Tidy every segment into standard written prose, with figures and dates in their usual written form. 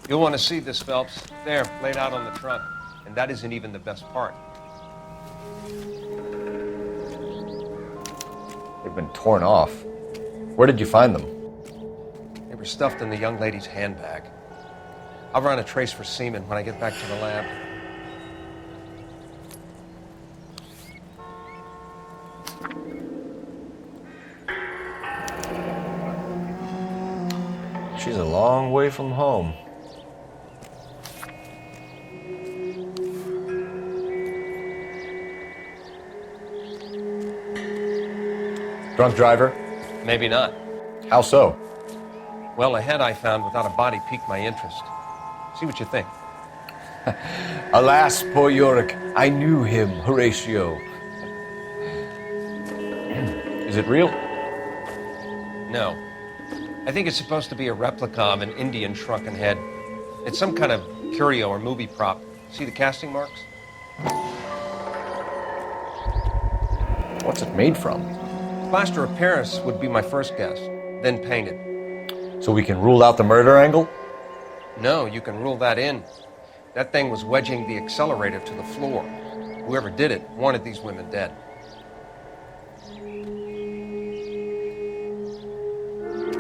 You'll want to see this, Phelps. There, laid out on the trunk. And that isn't even the best part. They've been torn off. Where did you find them? They were stuffed in the young lady's handbag. I'll run a trace for semen when I get back to the lab. She's a long way from home. Drunk driver? Maybe not. How so? Well, a head I found without a body piqued my interest. See what you think. Alas, poor Yorick, I knew him, Horatio. Is it real? No. I think it's supposed to be a replica of an Indian shrunken head. It's some kind of curio or movie prop. See the casting marks? What's it made from? Plaster of Paris would be my first guess, then painted. So we can rule out the murder angle? No, you can rule that in. That thing was wedging the accelerator to the floor. Whoever did it wanted these women dead.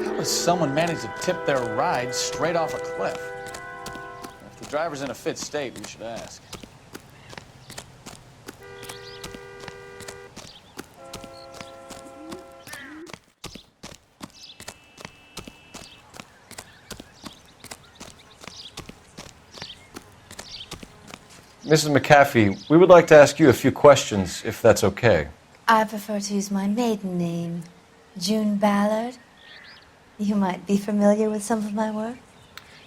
How does someone manage to tip their ride straight off a cliff? If the driver's in a fit state, we should ask. Mrs. McAfee, we would like to ask you a few questions, if that's okay. I prefer to use my maiden name, June Ballard. You might be familiar with some of my work.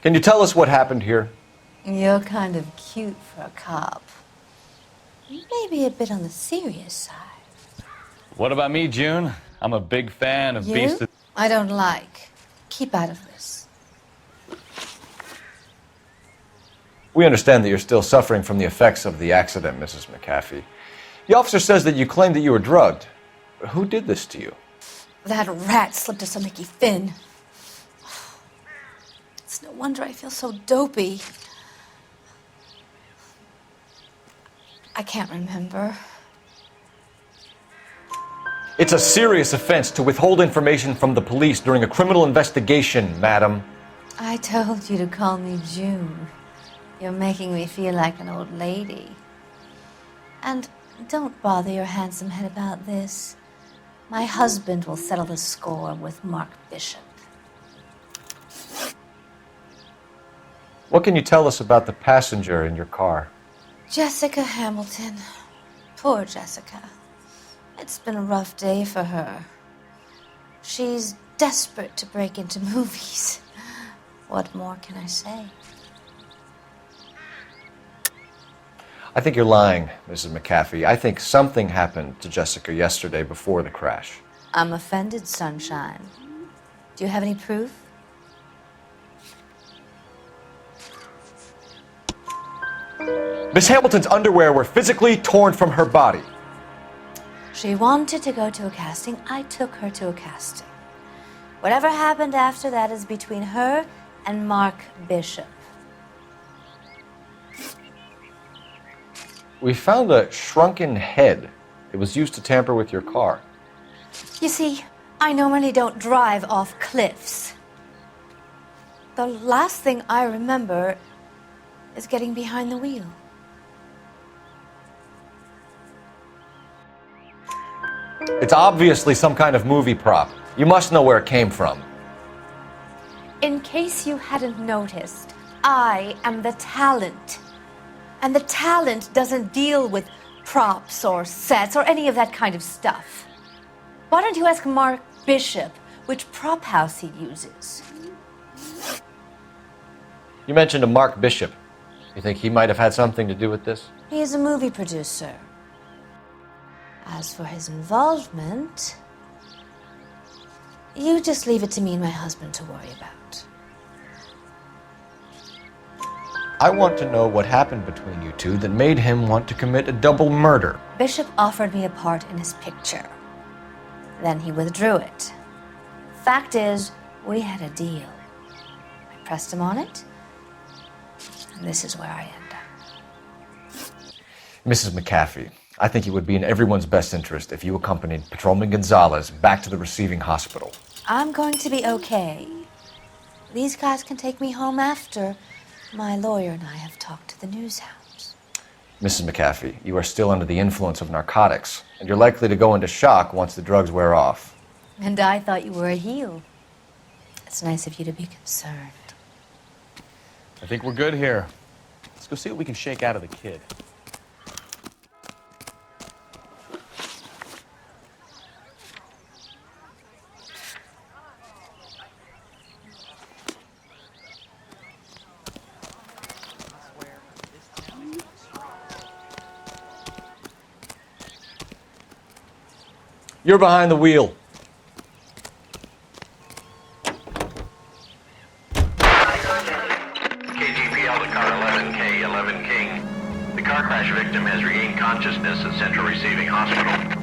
Can you tell us what happened here? You're kind of cute for a cop. Maybe a bit on the serious side. What about me, June? I'm a big fan of Beast. I don't like. Keep out of this. We understand that you're still suffering from the effects of the accident, Mrs. McAfee. The officer says that you claimed that you were drugged. Who did this to you? That rat slipped us a Mickey Finn. It's no wonder I feel so dopey. I can't remember. It's a serious offense to withhold information from the police during a criminal investigation, madam. I told you to call me June. You're making me feel like an old lady. And don't bother your handsome head about this. My husband will settle the score with Mark Bishop. What can you tell us about the passenger in your car? Jessica Hamilton. Poor Jessica. It's been a rough day for her. She's desperate to break into movies. What more can I say? I think you're lying, Mrs. McAfee. I think something happened to Jessica yesterday before the crash. I'm offended, Sunshine. Do you have any proof? Miss Hamilton's underwear were physically torn from her body. She wanted to go to a casting. I took her to a casting. Whatever happened after that is between her and Mark Bishop. We found a shrunken head. It was used to tamper with your car. You see, I normally don't drive off cliffs. The last thing I remember is getting behind the wheel. It's obviously some kind of movie prop. You must know where it came from. In case you hadn't noticed, I am the talent. And the talent doesn't deal with props or sets or any of that kind of stuff. Why don't you ask Mark Bishop which prop house he uses? You mentioned a Mark Bishop. You think he might have had something to do with this? He is a movie producer. As for his involvement, you just leave it to me and my husband to worry about. I want to know what happened between you two that made him want to commit a double murder. Bishop offered me a part in his picture. Then he withdrew it. Fact is, we had a deal. I pressed him on it, and this is where I end up. Mrs. McAfee, I think it would be in everyone's best interest if you accompanied Patrolman Gonzalez back to the receiving hospital. I'm going to be okay. These guys can take me home after my lawyer and I have talked to the news hounds. Mrs. McAfee, you are still under the influence of narcotics, and you're likely to go into shock once the drugs wear off. And I thought you were a heel. It's nice of you to be concerned. I think we're good here. Let's go see what we can shake out of the kid. You're behind the wheel. KGPL to car 11K, 11 King. The car crash victim has regained consciousness at Central Receiving Hospital.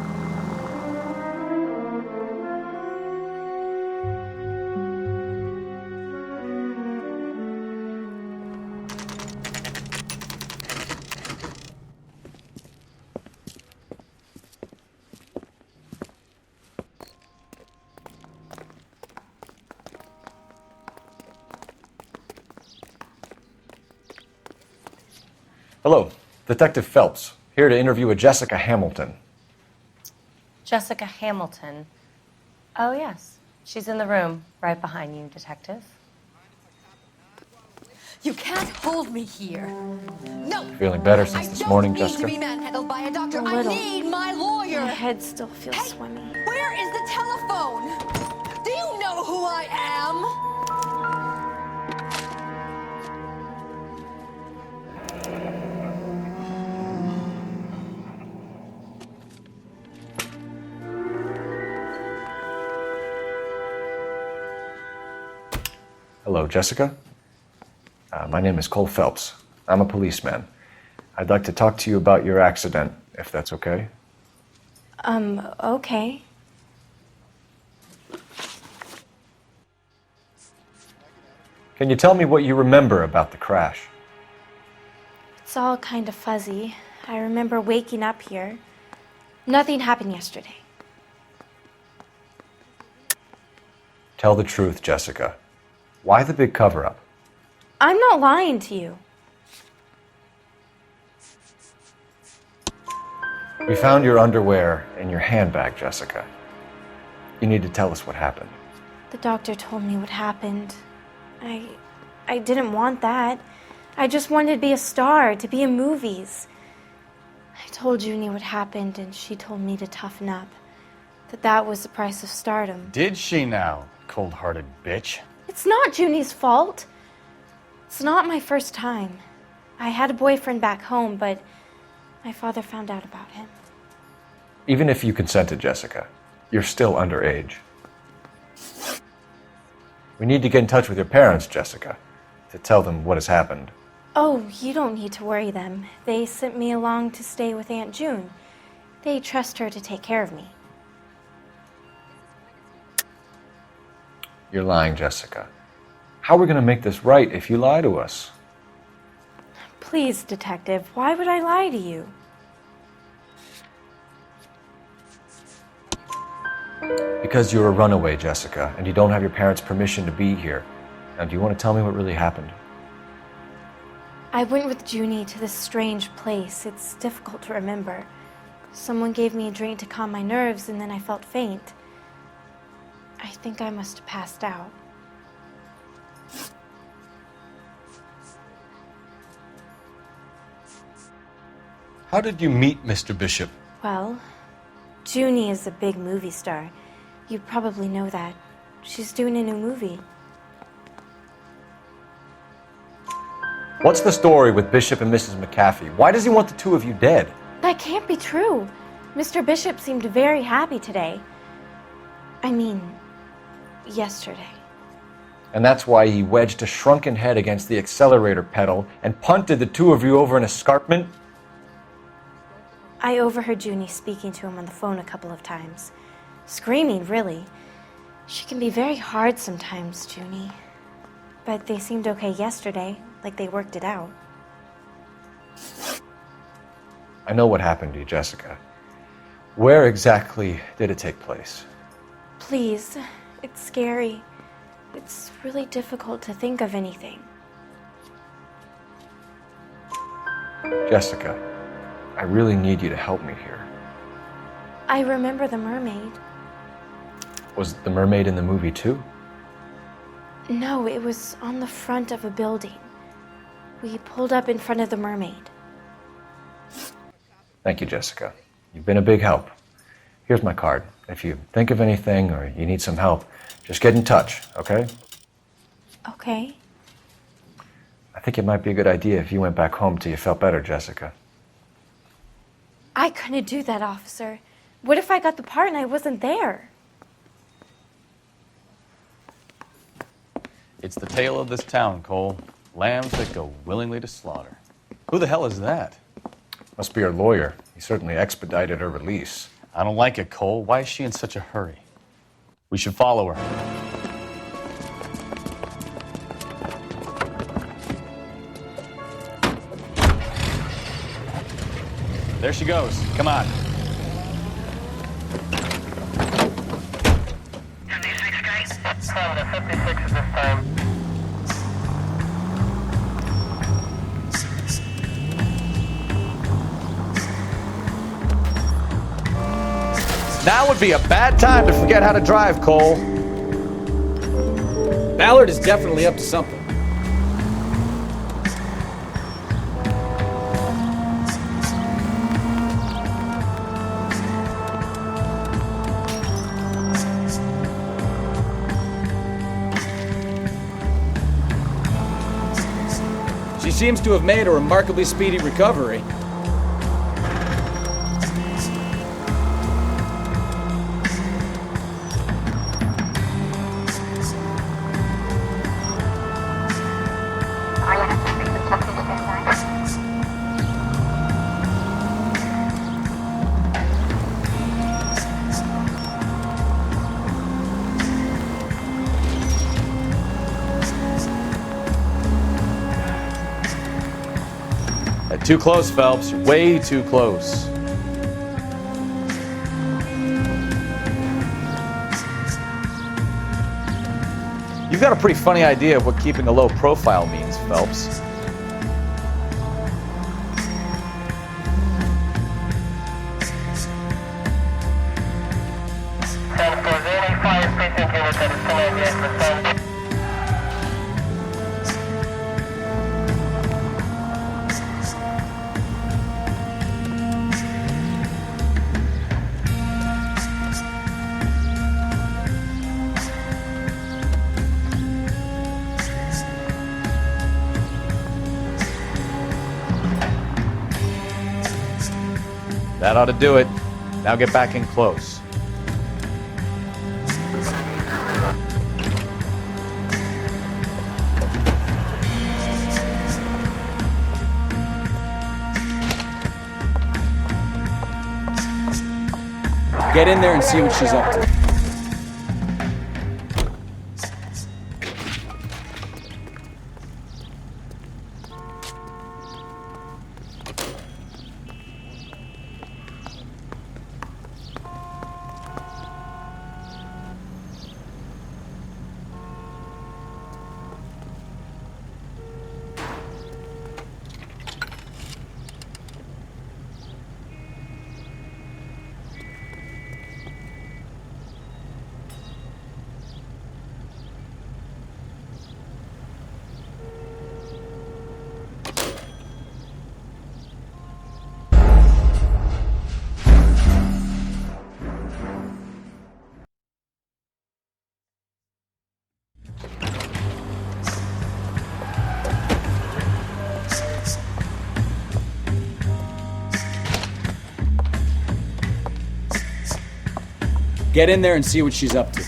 Hello, Detective Phelps, here to interview a Jessica Hamilton. Jessica Hamilton. Oh, yes. She's in the room, right behind you, Detective. You can't hold me here. No. Feeling better since this morning, Jessica? I don't need to be manhandled by a doctor. A little. I need my lawyer. My head still feels Hey, swimmy. where is the telephone? Do you know who I am? Hello, Jessica. My name is Cole Phelps. I'm a policeman. I'd like to talk to you about your accident, if that's okay. Okay. Can you tell me what you remember about the crash? It's all kind of fuzzy. I remember waking up here. Nothing happened yesterday. Tell the truth, Jessica. Why the big cover-up? I'm not lying to you. We found your underwear in your handbag, Jessica. You need to tell us what happened. The doctor told me what happened. I didn't want that. I just wanted to be a star, to be in movies. I told Junie what happened, and she told me to toughen up. That was the price of stardom. Did she now, cold-hearted bitch? It's not Junie's fault. It's not my first time. I had a boyfriend back home, but my father found out about him. Even if you consented, Jessica, you're still underage. We need to get in touch with your parents, Jessica, to tell them what has happened. Oh, you don't need to worry them. They sent me along to stay with Aunt June. They trust her to take care of me. You're lying, Jessica. How are we going to make this right if you lie to us? Please, Detective, why would I lie to you? Because you're a runaway, Jessica, and you don't have your parents' permission to be here. Now, do you want to tell me what really happened? I went with Junie to this strange place. It's difficult to remember. Someone gave me a drink to calm my nerves, and then I felt faint. I think I must have passed out. How did you meet Mr. Bishop? Well, Junie is a big movie star. You probably know that. She's doing a new movie. What's the story with Bishop and Mrs. McAfee? Why does he want the two of you dead? That can't be true. Mr. Bishop seemed very happy today. I mean, yesterday. And that's why he wedged a shrunken head against the accelerator pedal and punted the two of you over an escarpment? I overheard Junie speaking to him on the phone a couple of times. Screaming, really. She can be very hard sometimes, Junie. But they seemed okay yesterday, like they worked it out. I know what happened to you, Jessica. Where exactly did it take place? Please, it's scary. It's really difficult to think of anything. Jessica, I really need you to help me here. I remember the mermaid. Was the mermaid in the movie too? No, it was on the front of a building. We pulled up in front of the mermaid. Thank you, Jessica. You've been a big help. Here's my card. If you think of anything or you need some help, just get in touch, okay? Okay. I think it might be a good idea if you went back home till you felt better, Jessica. I couldn't do that, officer. What if I got the part and I wasn't there? It's the tale of this town, Cole. Lambs that go willingly to slaughter. Who the hell is that? Must be her lawyer. He certainly expedited her release. I don't like it, Cole. Why is she in such a hurry? We should follow her. There she goes. Come on. 56 guys? 56 at this time. Now would be a bad time to forget how to drive, Cole. Ballard is definitely up to something. She seems to have made a remarkably speedy recovery. Too close, Phelps. You're way too close. You've got a pretty funny idea of what keeping a low profile means, Phelps. That ought to do it. Now get back in close. Get in there and see what she's up to. Get in there and see what she's up to.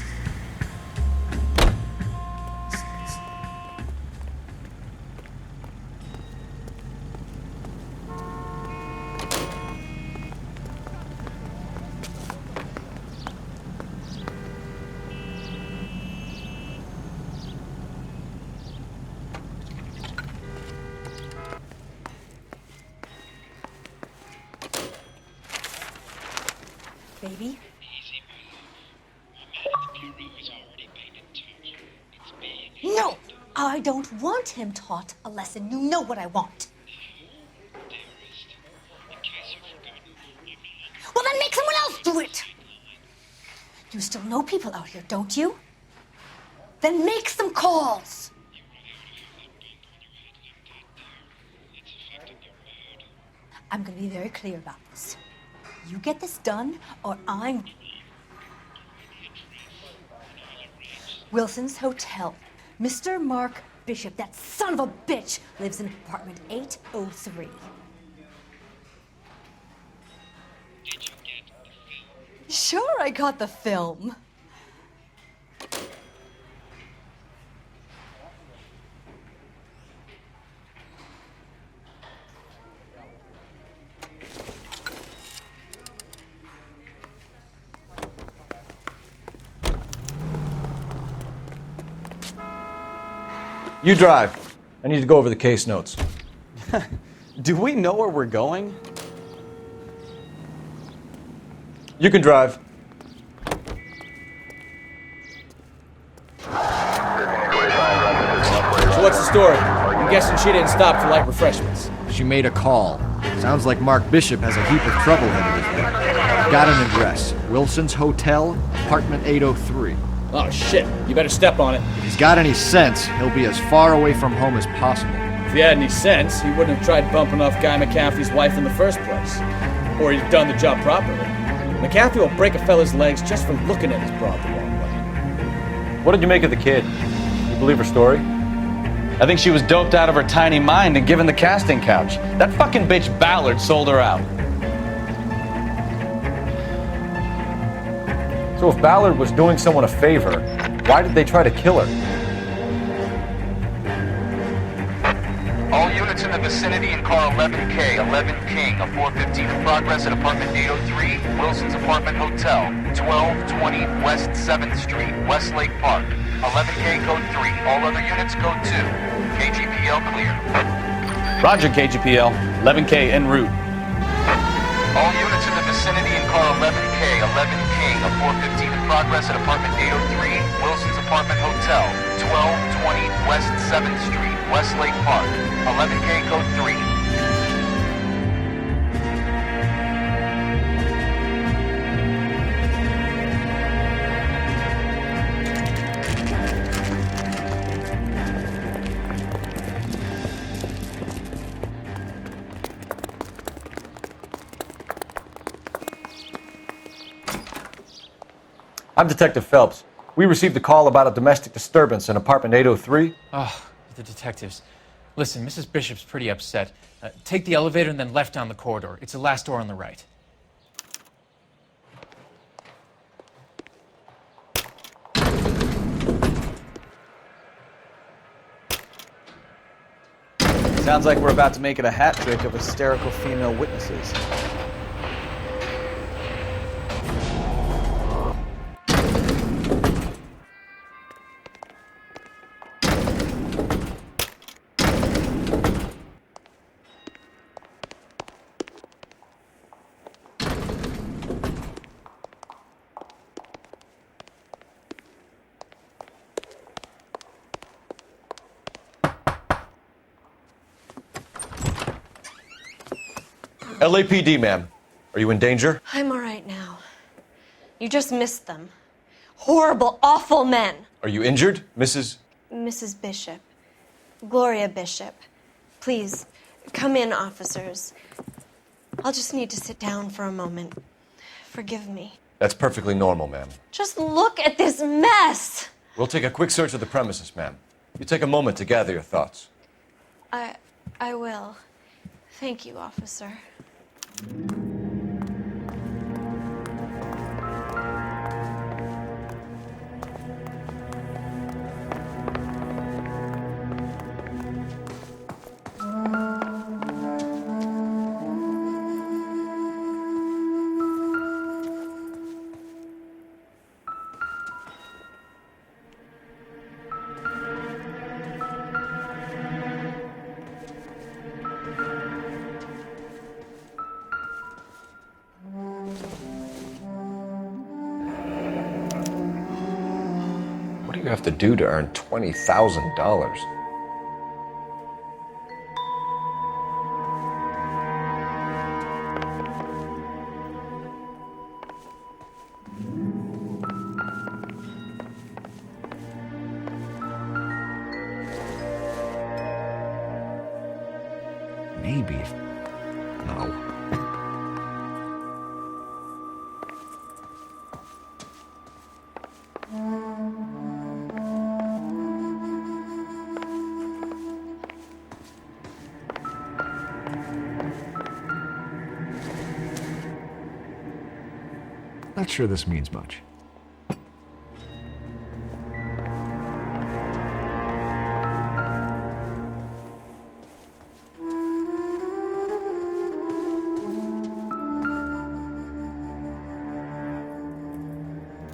baby. No, I don't want him taught a lesson. You know what I want. Well, then make someone else do it. You still know people out here, don't you? Then make some calls. I'm going to be very clear about this. You get this done, or I'm... Wilson's Hotel. Mr. Mark Bishop, that son of a bitch, lives in apartment 803. Sure, I got the film. You drive. I need to go over the case notes. Do we know where we're going? You can drive. So what's the story? I'm guessing she didn't stop for light refreshments. She made a call. Sounds like Mark Bishop has a heap of trouble ahead of his way. Got an address. Wilson's Hotel, apartment 803. Oh shit, you better step on it. If he's got any sense, he'll be as far away from home as possible. If he had any sense, he wouldn't have tried bumping off Guy McCaffrey's wife in the first place. Or he'd done the job properly. McCaffrey will break a fella's legs just for looking at his broad the wrong way. What did you make of the kid? You believe her story? I think she was doped out of her tiny mind and given the casting couch. That fucking bitch Ballard sold her out. So if Ballard was doing someone a favor, why did they try to kill her? All units in the vicinity in car 11K, 11 King, a 415 in progress at apartment 803, Wilson's Apartment Hotel, 1220 West 7th Street, Westlake Park. 11K code 3, all other units code 2. KGPL clear. Roger, KGPL. 11K en route. All units in the vicinity in car 11K, 11 King, a 415 in progress at apartment 803, Wilson's Apartment Hotel, 1220 West 7th Street, Westlake Park. 11K code 3. I'm Detective Phelps. We received a call about a domestic disturbance in apartment 803. Oh, the detectives. Listen, Mrs. Bishop's pretty upset. Take the elevator and then left down the corridor. It's the last door on the right. Sounds like we're about to make it a hat trick of hysterical female witnesses. LAPD, ma'am. Are you in danger? I'm all right now. You just missed them. Horrible, awful men. Are you injured, Mrs.? Mrs. Bishop. Gloria Bishop. Please, come in, officers. I'll just need to sit down for a moment. Forgive me. That's perfectly normal, ma'am. Just look at this mess! We'll take a quick search of the premises, ma'am. You take a moment to gather your thoughts. I will. Thank you, officer. do you have to do to earn $20,000? Maybe. No. Not sure this means much.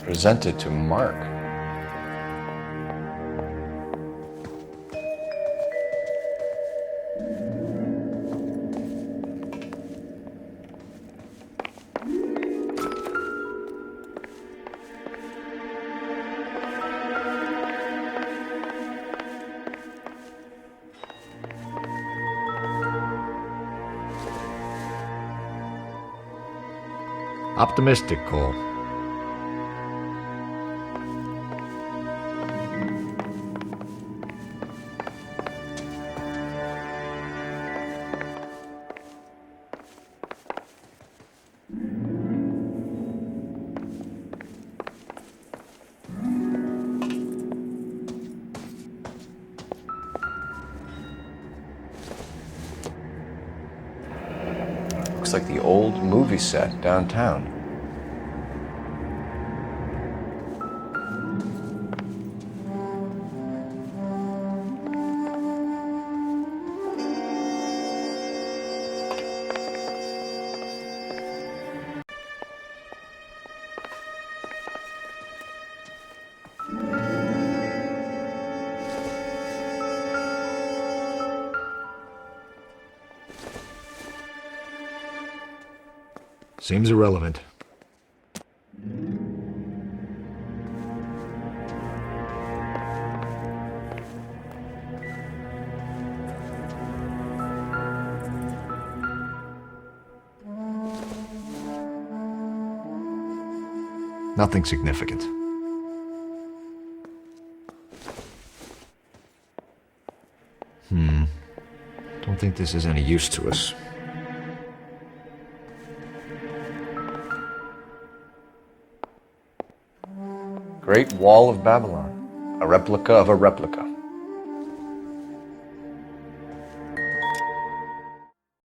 Presented to Mark. Optimistic, Cole. Looks like the old movie set downtown. Seems irrelevant. Nothing significant. Don't think this is any use to us. Great Wall of Babylon. A replica of a replica.